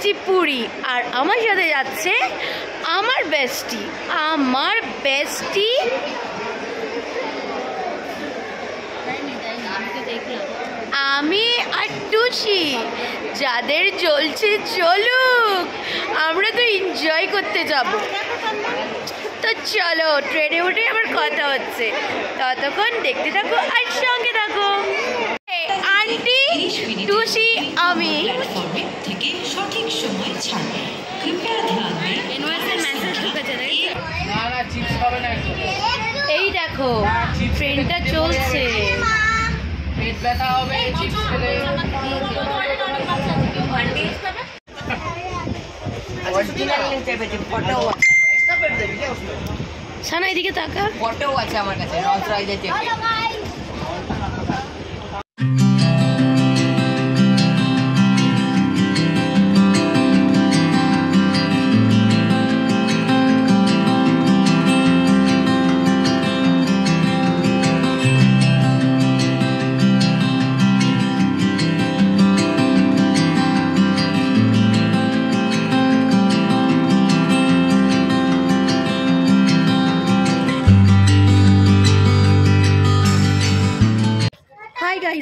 যাচ্ছি পুরী, আর আমার সাথে যাচ্ছে আমার বেস্টি আমি আর টুসি। যাদের চলছে চলুক, আমরা তো এনজয় করতে যাব। তো চলো, ট্রেনে উঠে আবার কথা হচ্ছে, ততক্ষণ দেখতে থাকো আর সঙ্গে থাকো। আন্টি, টুসি, আমি থেকে সঠিক সময় ছাড়। কৃপয়া ধ্যান দিন। ইনভয়েসের মেসেজ ঢুকেছে, এই দেখো ট্রেনটা চলছে। পেট ব্যথা হবে চিপস খেলে। সানা এদিকে তাকা, ফটো আছে আমার কাছে।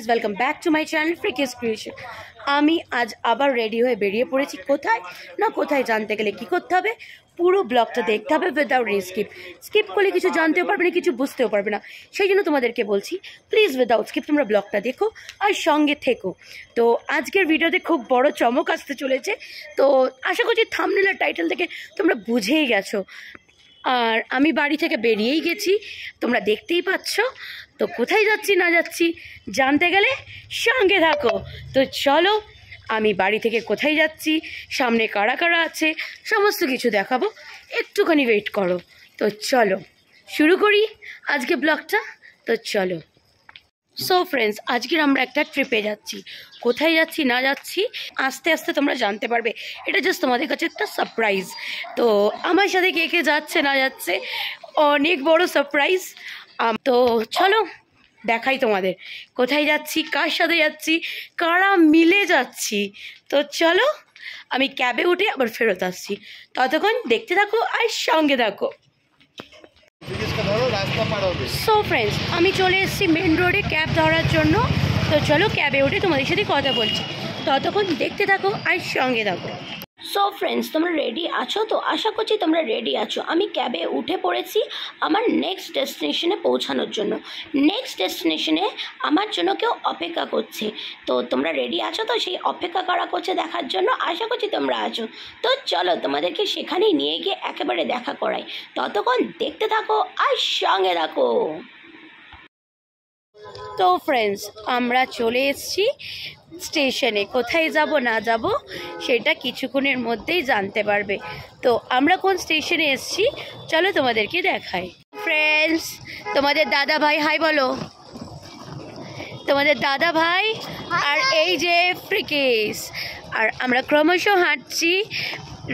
Welcome back to my channel freaky's creation. আমি আজ আবার রেডি হয়ে বেরিয়ে পড়েছি। কোথায় জানতে গেলে কি করতে হবে, পুরো ব্লগটা দেখতে হবে উইদাউট স্কিপ করলে কিছু জানতেও পারবে না, কিছু বুঝতেও পারবে না। সেই জন্য তোমাদেরকে বলছি, প্লিজ উইদাউট স্কিপ তোমরা ব্লগটা দেখো আর সঙ্গে থেকো। তো আজকের ভিডিওতে খুব বড় চমক আসতে চলেছে, তো আশা করছি থাম্বনেল আর টাইটেল থেকে তোমরা বুঝেই গেছো। আর আমি বাড়ি থেকে বেরিয়েই গেছি, তোমরা দেখতেই পাচ্ছ। তো কোথায় যাচ্ছি না যাচ্ছি জানতে গেলে সঙ্গে থাকো। তো চলো, আমি বাড়ি থেকে কোথায় যাচ্ছি, সামনে কারা কারা আছে, সমস্ত কিছু দেখাবো, একটুখানি ওয়েট করো। তো চলো শুরু করি আজকে ব্লগটা। তো চলো। সো ফ্রেন্ডস, আজকের আমরা একটা ট্রিপে যাচ্ছি। কোথায় যাচ্ছি না যাচ্ছি আস্তে আস্তে তোমরা জানতে পারবে। এটা জাস্ট তোমাদের কাছে একটা সারপ্রাইজ। তো আমার সাথে কে কে যাচ্ছে না যাচ্ছে, অনেক বড় সারপ্রাইজ। তো চলো দেখাই তোমাদের কোথায় যাচ্ছি, কার সাথে যাচ্ছি, কারা মিলে যাচ্ছি। তো চলো, আমি ক্যাবে উঠে আবার ফেরত আসছি, ততক্ষণ দেখতে থাকো আর সঙ্গে থাকো। সো ফ্রেন্ডস, আমি চলে এসেছি মেন রোডে ক্যাব ধরার জন্য। তো চলো ক্যাবে উঠে তোমাদের সাথে কথা বলছি, ততক্ষণ দেখতে থাকো আর সঙ্গে থাকো। সো ফ্রেন্ডস, তোমরা রেডি আছো তো? আশা করছি তোমরা রেডি আছো। আমি ক্যাবে উঠে পড়েছি আমার নেক্সট ডেস্টিনেশনে পৌঁছানোর জন্য। নেক্সট ডেস্টিনেশনে আমার জন্য কেউ অপেক্ষা করছে। তো তোমরা রেডি আছো তো সেই অপেক্ষা করা করছে দেখার জন্য? আশা করছি তোমরা আছো। তো চলো তোমাদেরকে সেখানেই নিয়ে গিয়ে একেবারে দেখা করাই, ততক্ষণ দেখতে থাকো আর সঙ্গে থাকো। তো ফ্রেন্ডস, আমরা চলে এসেছি স্টেশনে। কোথায় যাব না যাব সেটা কিছুক্ষণের মধ্যেই জানতে পারবে। তো আমরা কোন স্টেশনে এসেছি চলো তোমাদেরকে দেখাই। ফ্রেন্ডস, তোমাদের দাদা ভাই হাই বলো। তোমাদের দাদা ভাই আর এই যে ফ্রিকিস। আর আমরা ক্রমশ হাঁটছি।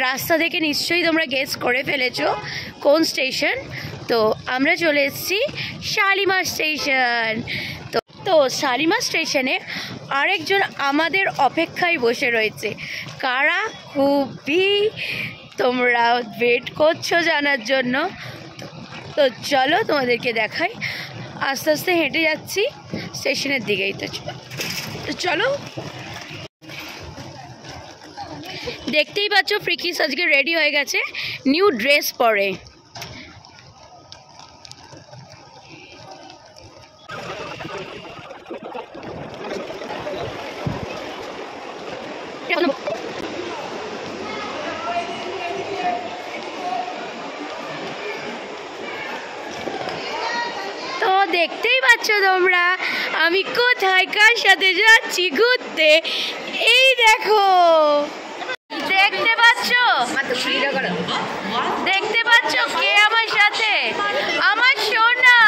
রাস্তা থেকে নিশ্চয়ই তোমরা গেস করে ফেলেছো কোন স্টেশন। তো আমরা চলে এসেছি শালিমার স্টেশন। তো শালিমার স্টেশনে আরেকজন আমাদের অপেক্ষায় বসে রয়েছে। কারা? খুবই তোমরা ওয়েট করছো জানার জন্য। তো চলো তোমাদেরকে দেখাই। আস্তে আস্তে হেঁটে যাচ্ছি স্টেশনের দিকেই। তো চলো, দেখতেই পাচ্ছ ফ্রিকিস আজকে রেডি হয়ে গেছে, নিউ ড্রেস পরে। তো দেখতেই পাচ্ছ তোমরা আমি কোথায় কার সাথে যাচ্ছি ঘুরতে। এই দেখো, দেখতে পাচ্ছ কে আমার সাথে? আমার সোনা।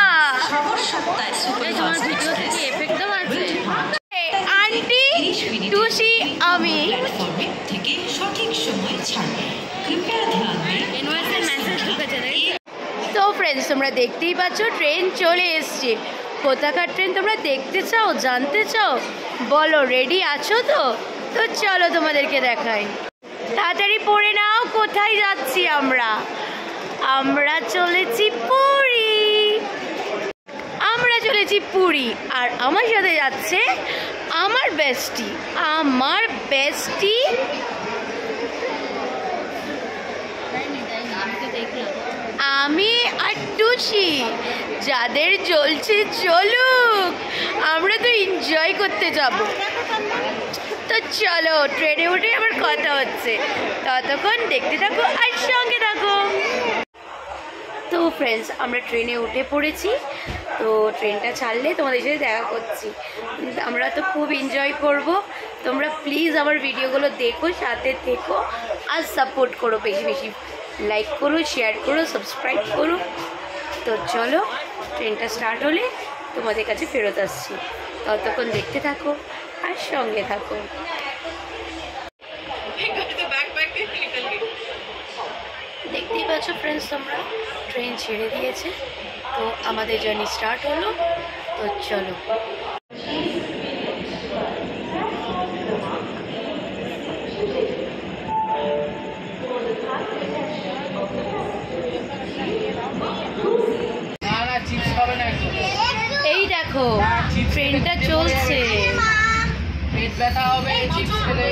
আন্টি, টুসি, আমি। থেকে সঠিক সময় ছাড়। কৃপয়া ধ্যান দিন। ইনভয়েসের মেসেজ ঢুকেছে। তো ফ্রেন্ডস, তোমরা দেখতেই পাচ্ছ ট্রেন চলে এসছে। কোথাকার ট্রেন তোমরা দেখতে চাও, জানতে চাও? বলো, রেডি আছো তো? তো চলো তোমাদেরকে দেখাই। তাড়াতাড়ি পড়ে নাও, কোথায় যাচ্ছি আমরা? আমরা চলেছি পুরী। আমরা চলেছি পুরী, আর আমার সাথে যাচ্ছে আমার বেস্টি। আমি আর টুসি, যাদের চলছে চলুক, আমরা তো এনজয় করতে যাব। তো চলো, ট্রেনে উঠে আবার কথা হচ্ছে, ততক্ষণ দেখতে থাকো আর সঙ্গে থাকো। তো ফ্রেন্ডস, আমরা ট্রেনে উঠে পড়েছি। তো ট্রেনটা ছাড়লে তোমাদের সাথে দেখা করছি। আমরা তো খুব এনজয় করব। তোমরা প্লিজ আমার ভিডিওগুলো দেখো, সাথে থেকো আর সাপোর্ট করো, বেশি বেশি লাইক করো, শেয়ার করো, সাবস্ক্রাইব করো। তো চলো, ট্রেনটা স্টার্ট হলে তোমাদের কাছে ফেরত আসছি, ততক্ষণ দেখতে থাকো আর সঙ্গে থাকো। দেখতেই পাচ্ছ ফ্রেন্ডস, তোমরা ট্রেন ছেড়ে দিয়েছে। তো আমাদের জার্নি স্টার্ট হলো। তো চলো। এই দেখো ট্রেনটা চলছে। পেট ব্যথা হবে চিপস খেলে।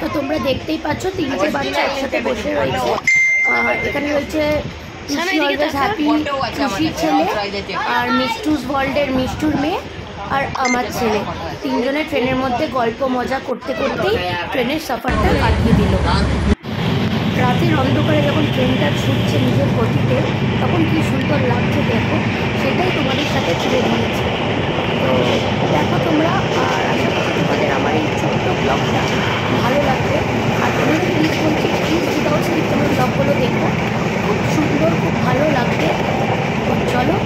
তো তোমরা দেখতেই পাচ্ছ, তিনটে বাচ্চা একসাথে বসে রয়েছে। এখানে রয়েছে খুশির ছেলে, আর মিষ্টুস ওয়ার্ল্ডের মিষ্টুর মেয়ে, আর আমার ছেলে। তিনজনে ট্রেনের মধ্যে গল্প মজা করতে করতেই ট্রেনের সফরটা কাটিয়ে দিল। রাতের অন্ধকারে যখন ট্রেনটা ছুটছে নিজের গতিতে, তখন কি সুন্দর লাগছে দেখো, সেটাই তোমাদের সাথে তুলে দিয়েছি। তো দেখো তোমরা, আর আশা করি তোমাদের আমার এই ছোট্ট ব্লগটা ভালো লাগবে। আর তোমাদের প্লিজ বলছি, প্লিজ উইদাউট স্কিপ তোমার ব্লগগুলো দেখো, খুব সুন্দর, খুব ভালো লাগবে। তো চলো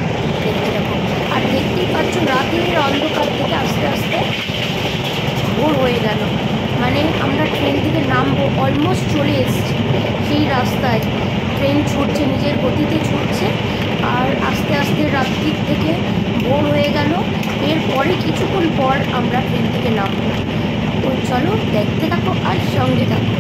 দেখতে দেখো। আর দেখতেই পাচ্ছ, রাতের অন্ধকার থেকে আস্তে আস্তে ভোর হয়ে গেল। মানে আমরা ট্রেন থেকে নামবো, অলমোস্ট চলে এসেছি সেই রাস্তায়। ট্রেন ছুটছে, নিজের গতিতে ছুটছে, আর আস্তে আস্তে রাত্রির থেকে ভোর হয়ে গেল। এরপরে কিছুক্ষণ পর আমরা ট্রেন থেকে নামবো। তো চলো দেখতে থাকো আর সঙ্গে থাকো।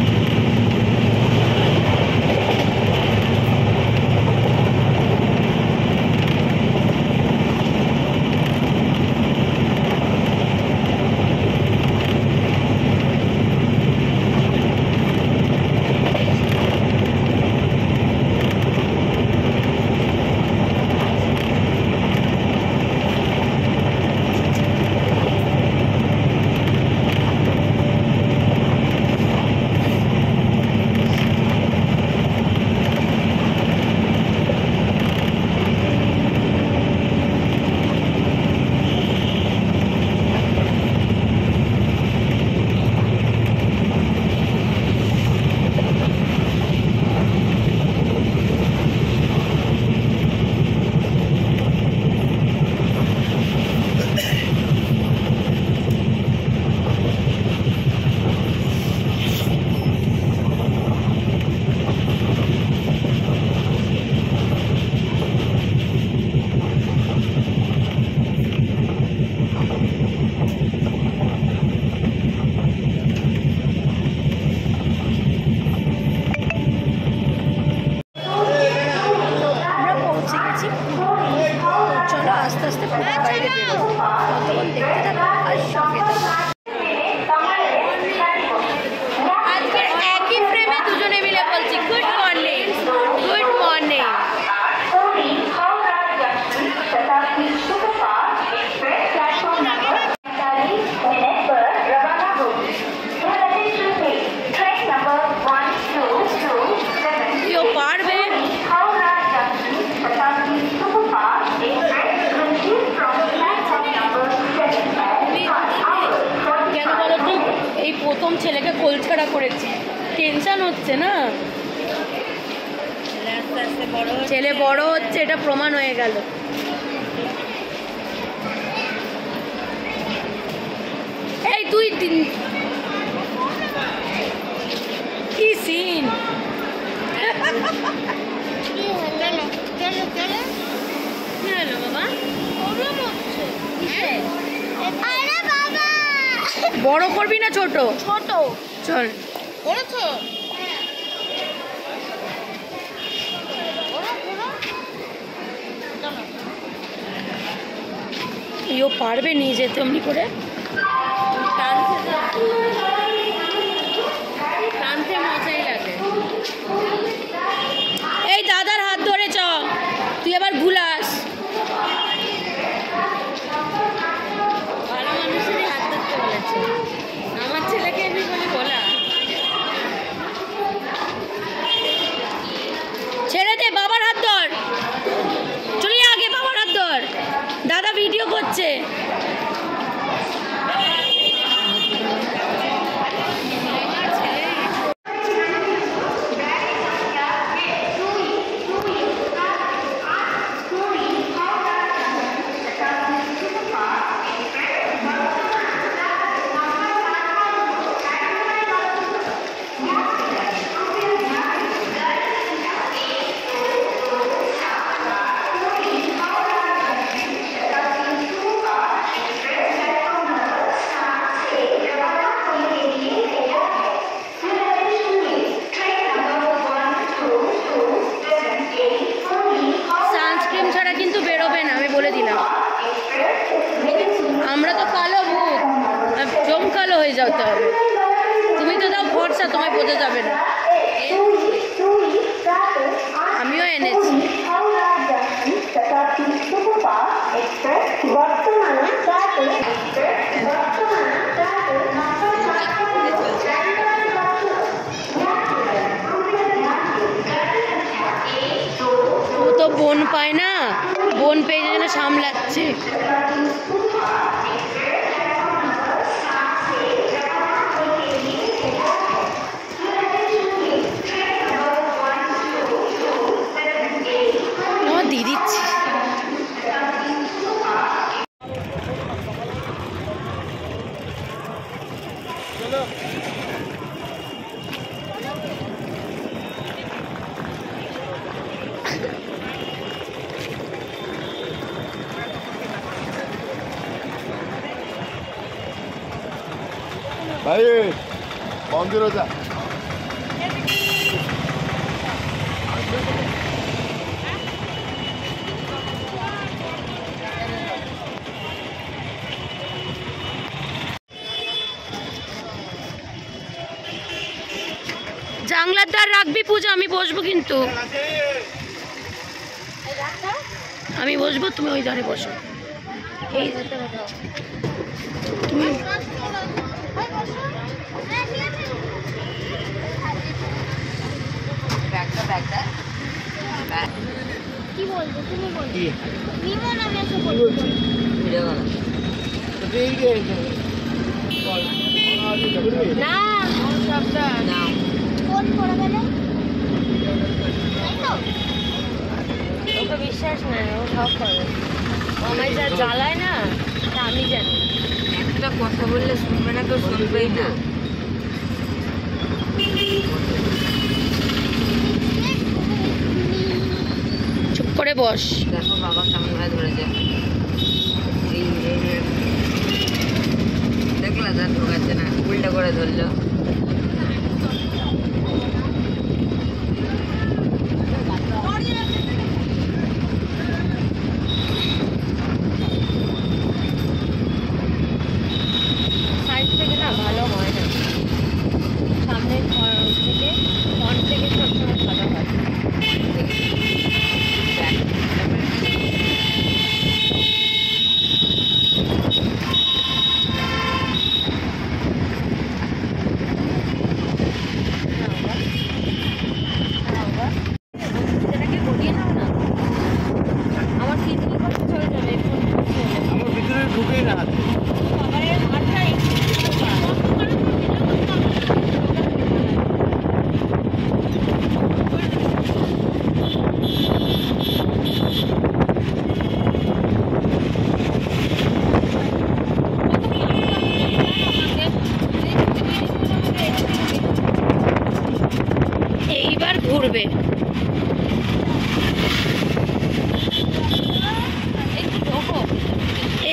ছাড়া করেছি, টেনশন হচ্ছে না। ছেলে বড় হচ্ছে, এটা প্রমাণ হয়ে গেল। এই তুই কি সিন! বড় করবি না ছোট? ছোট চল। ইও পারবে নিয়ে যেতে অমনি করে? টানতে মজাই লাগে। এই দাদার হাত ধরে চ, তুই আবার ভুলাস। ভালো মানুষেরই হাত ধরতে বলেছে, আমার ছেলেকে এমনি বলে বলা। ছেড়ে দে, বাবার হাত ধর, চলে আগে বাবার হাত ধর। দাদা ভিডিও করছে। আমরা তো কালো ভূত, জমকালো হয়ে যেতে হবে। তুমি তো দাও ভরসা, তোমায় বোঝা যাবে না। আমিও এনেছি। ও তো বোন পায় না, বোন পেয়ে যেন সামলাচ্ছে। দিয়ে দিচ্ছি। ভাই মন্দির যা। জানলার দ্বার রাখবি পূজা, আমি বসবো কিন্তু। আমি বসবো, তুমি ওই ধারে বসো। এই তুমি কি বলবো, তুমি বলো। নিমন আমি এসে বলবো। না না ফোন করে গেল, তাই তো? ওকে বিশ্বাস নাই, ও সব করে। আমায় যা জ্বালায় না, তা আমি জানি। একটা কথা বললে শুনবে না, তো শুনবেই না। চুপ করে বস। দেখো বাবা কেমন ভাবে ধরেছে, দেখলা যা ঢোকাচ্ছে না, উল্টা করে ধরলো। সাইড থেকে না ভালো হয় না, সামনের থেকে ফ্রন্ট থেকে সবসময় ভালো হয়। লাগবে।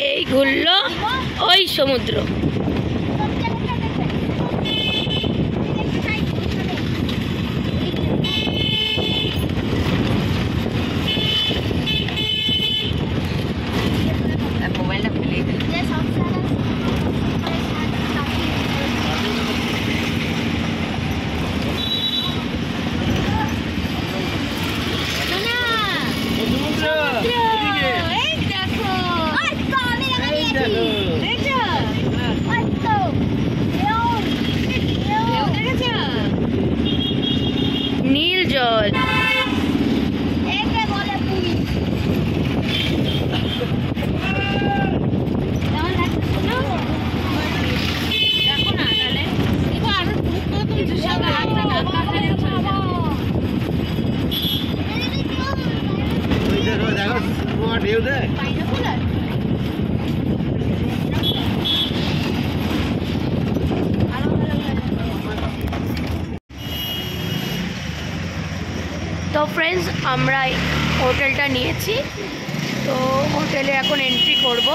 এই ঘুরলো ওই সমুদ্র। মোবাইলটা ফেলে দিল। নীল জল। ঢেউ দেয়। তো ফ্রেন্ডস, আমরা হোটেলটা নিয়েছি, তো হোটেলে এখন এন্ট্রি করব।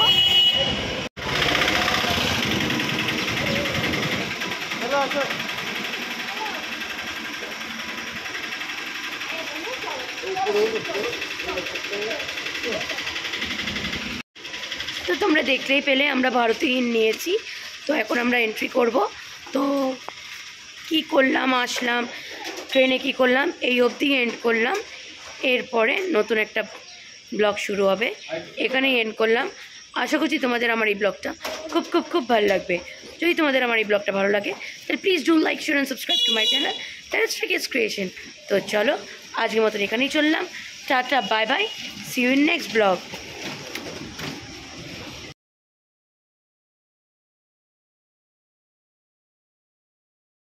তো তোমরা দেখলেই পেলে আমরা ভারতীয় ইন নিয়েছি। তো এখন আমরা এন্ট্রি করব। তো কি করলাম, আসলাম ট্রেনে, কি করলাম এই অবধি এন্ড করলাম। এরপরে নতুন একটা ব্লগ শুরু হবে, এখানেই এন্ড করলাম। আশা করছি তোমাদের আমার এই ব্লগটা খুব খুব খুব ভালো লাগবে। যদি তোমাদের আমার এই ব্লগটা ভালো লাগে তাহলে please do like, share and subscribe to my channel, that is freaky's creation. তো চলো আজকের মতন এখানেই চললাম। Tata, bye bye, see you in next blog.